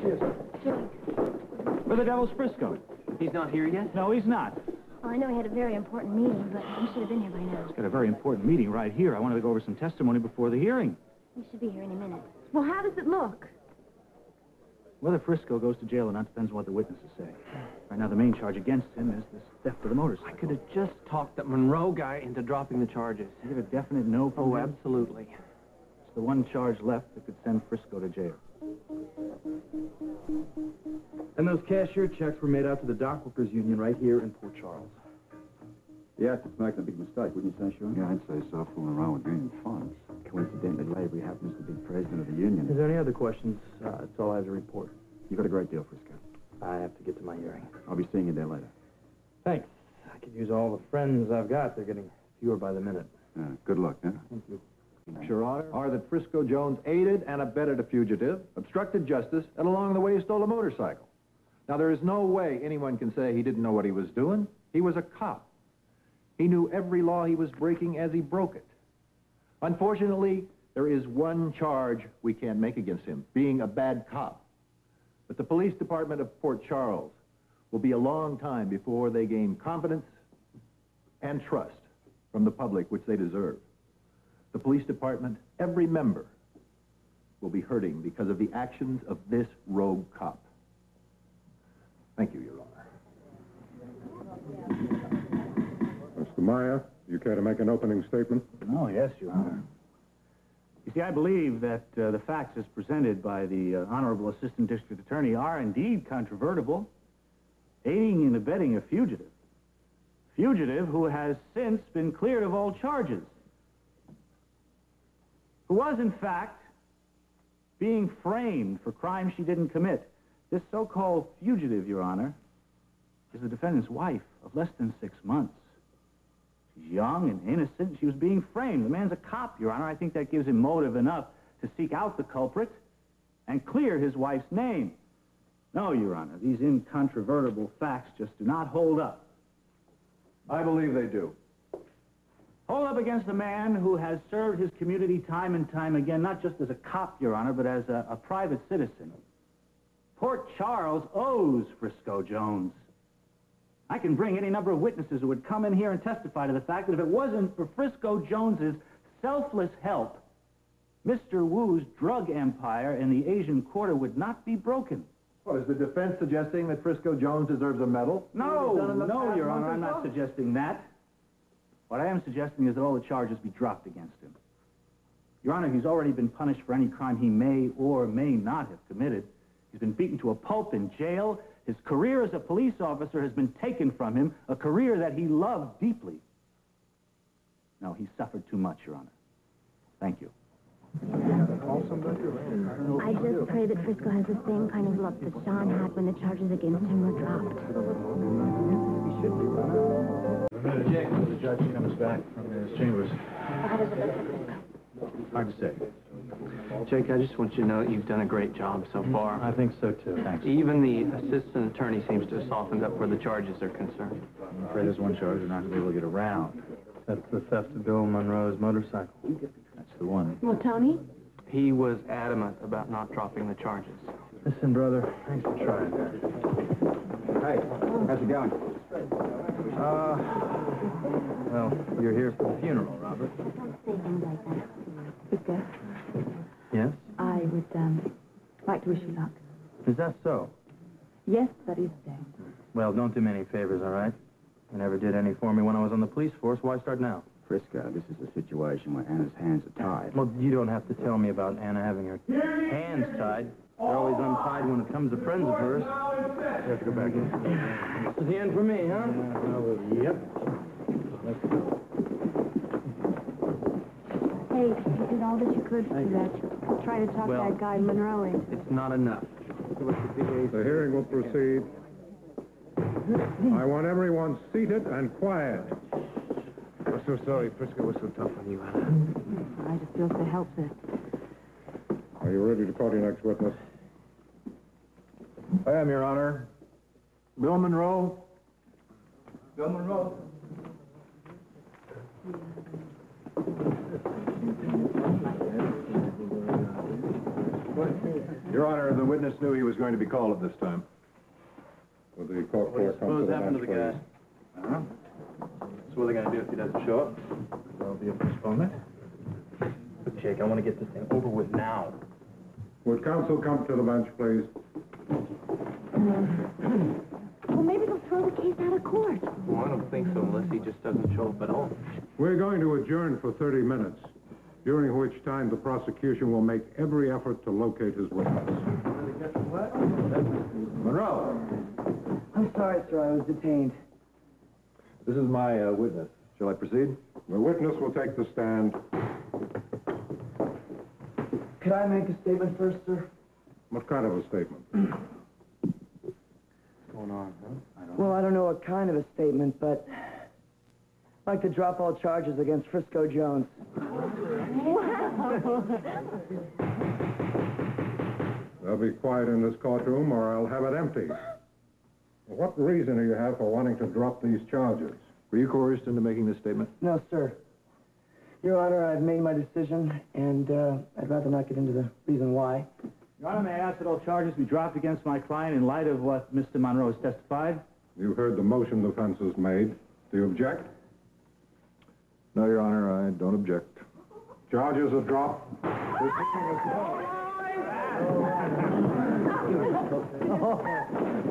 Yes. Where the devil's Frisco? He's not here yet? No, he's not. Well, I know he had a very important meeting, but he should have been here by now. He's got a very important meeting right here. I wanted to go over some testimony before the hearing. He should be here any minute. Well, how does it look? Whether Frisco goes to jail or not depends on what the witnesses say. Right now, the main charge against him is this theft of the motorcycle. I could have just talked that Monroe guy into dropping the charges. You have a definite no from Oh, him? absolutely. It's the one charge left that could send Frisco to jail. And those cashier checks were made out to the Dock Workers Union right here in Port Charles. Yes, it's making a big mistake, wouldn't you say, Sean? Yeah, I'd say so, fooling around with union funds. Coincidentally, Lavery happens to be president of the union. Is there any other questions? That's all I have to report. You got a great deal, Frisco. I have to get to my hearing. I'll be seeing you there later. Thanks. I could use all the friends I've got. They're getting fewer by the minute. Good luck, huh? Thank you. Your Honor, are that Frisco Jones aided and abetted a fugitive, obstructed justice, and along the way stole a motorcycle. Now, there is no way anyone can say he didn't know what he was doing. He was a cop. He knew every law he was breaking as he broke it. Unfortunately, there is one charge we can't make against him, being a bad cop. But the police department of Port Charles will be a long time before they gain confidence and trust from the public, which they deserve. The police department, every member, will be hurting because of the actions of this rogue cop. Thank you, Your Honor. Mr. Meyer, you care to make an opening statement? Oh, yes, Your Honor. You see, I believe that the facts as presented by the Honorable Assistant District Attorney are indeed controvertible. Aiding and abetting a fugitive. Fugitive who has since been cleared of all charges. Who was, in fact, being framed for crimes she didn't commit. This so-called fugitive, Your Honor, is the defendant's wife of less than 6 months. She's young and innocent. She was being framed. The man's a cop, Your Honor. I think that gives him motive enough to seek out the culprit and clear his wife's name. No, Your Honor, these incontrovertible facts just do not hold up. I believe they do. Hold up against a man who has served his community time and time again, not just as a cop, Your Honor, but as a private citizen. Port Charles owes Frisco Jones. I can bring any number of witnesses who would come in here and testify to the fact that if it wasn't for Frisco Jones's selfless help, Mr. Wu's drug empire in the Asian Quarter would not be broken. Well, is the defense suggesting that Frisco Jones deserves a medal? No, Your Honor, I'm not suggesting that. What I am suggesting is that all the charges be dropped against him. Your Honor, he's already been punished for any crime he may or may not have committed. He's been beaten to a pulp in jail. His career as a police officer has been taken from him, a career that he loved deeply. No, he suffered too much, Your Honor. Thank you. I just pray that Frisco has the same kind of luck that Sean had when the charges against him were dropped. Jake, when the judge comes back from his chambers. How does it look for Frisco? Hard to say. Jake, I just want you to know that you've done a great job so far. I think so, too. Thanks. Even the assistant attorney seems to have softened up where the charges are concerned. I'm afraid there's one charge we're not going to be able to get around. That's the theft of Bill Monroe's motorcycle. That's the one. Well, Tony? He was adamant about not dropping the charges. Listen, brother, thanks for trying. Hey, how's it going? Well, you're here for the funeral, Robert. Don't say things like that. Victor, Yes? I would, like to wish you luck. Is that so? Yes, that is so. Well, don't do me any favors, all right? You never did any for me when I was on the police force. Why start now? Frisco, this is a situation where Anna's hands are tied. Well, you don't have to tell me about Anna having her hands tied. They're always untied when it comes to friends of hers. You have to go back in. This is the end for me, huh? Yep. Let's go. Hey, you did all that you could for that. Try to talk that guy Monroe in. It's not enough. The hearing will proceed. I want everyone seated and quiet. I'm so sorry Frisco was so tough on you, Anna. I just feel so helpless. Are you ready to call your next witness? I am, Your Honor. Bill Monroe. Bill Monroe. Your Honor, the witness knew he was going to be called at this time. Will the court clerk come to the bench, please? So what are they going to do if he doesn't show up? There'll be a postponement. Look, Jake, I want to get this thing over with now. Would counsel come to the bench, please? Well, maybe they'll throw the case out of court. Well, I don't think so unless he just doesn't show up at all. We're going to adjourn for 30 minutes, during which time the prosecution will make every effort to locate his witness. Monroe, I'm sorry, sir, I was detained. this is my witness. Shall I proceed? The witness will take the stand. Could I make a statement first, sir? What kind of a statement? What's going on, huh? Well, I don't know what kind of a statement, but I'd like to drop all charges against Frisco Jones. They'll be quiet in this courtroom, or I'll have it empty. What reason do you have for wanting to drop these charges? Were you coerced into making this statement? No, sir. Your Honor, I've made my decision, and I'd rather not get into the reason why. Your Honor, may I ask that all charges be dropped against my client in light of what Mr. Monroe has testified? You heard the motion defense has made. Do you object? No, Your Honor, I don't object. Charges are dropped.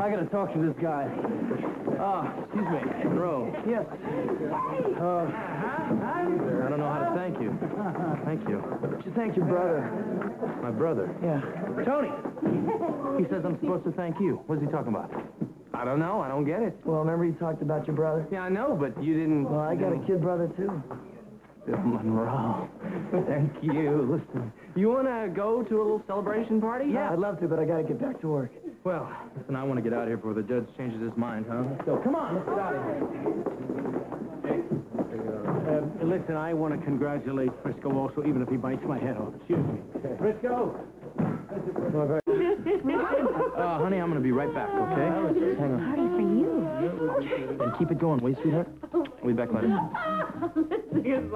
I got to talk to this guy. Excuse me, Monroe. Yes. I don't know how to thank you. Thank you. You should thank your brother. My brother. Yeah. Tony! He says I'm supposed to thank you. What's he talking about? I don't know. I don't get it. Well, remember you talked about your brother? Yeah, I know, but you didn't... Well, I got a kid brother, too. Bill Monroe. Thank you. Listen, you want to go to a little celebration party? Yeah. I'd love to, but I got to get back to work. Well, listen, I want to get out of here before the judge changes his mind, huh? So, come on, let's get out of here. Listen, I want to congratulate Frisco also, even if he bites my head off. Excuse me. Frisco! Honey, I'm going to be right back, okay? Hang on. Party for you. And keep it going, will you, sweetheart? I'll be back later. This is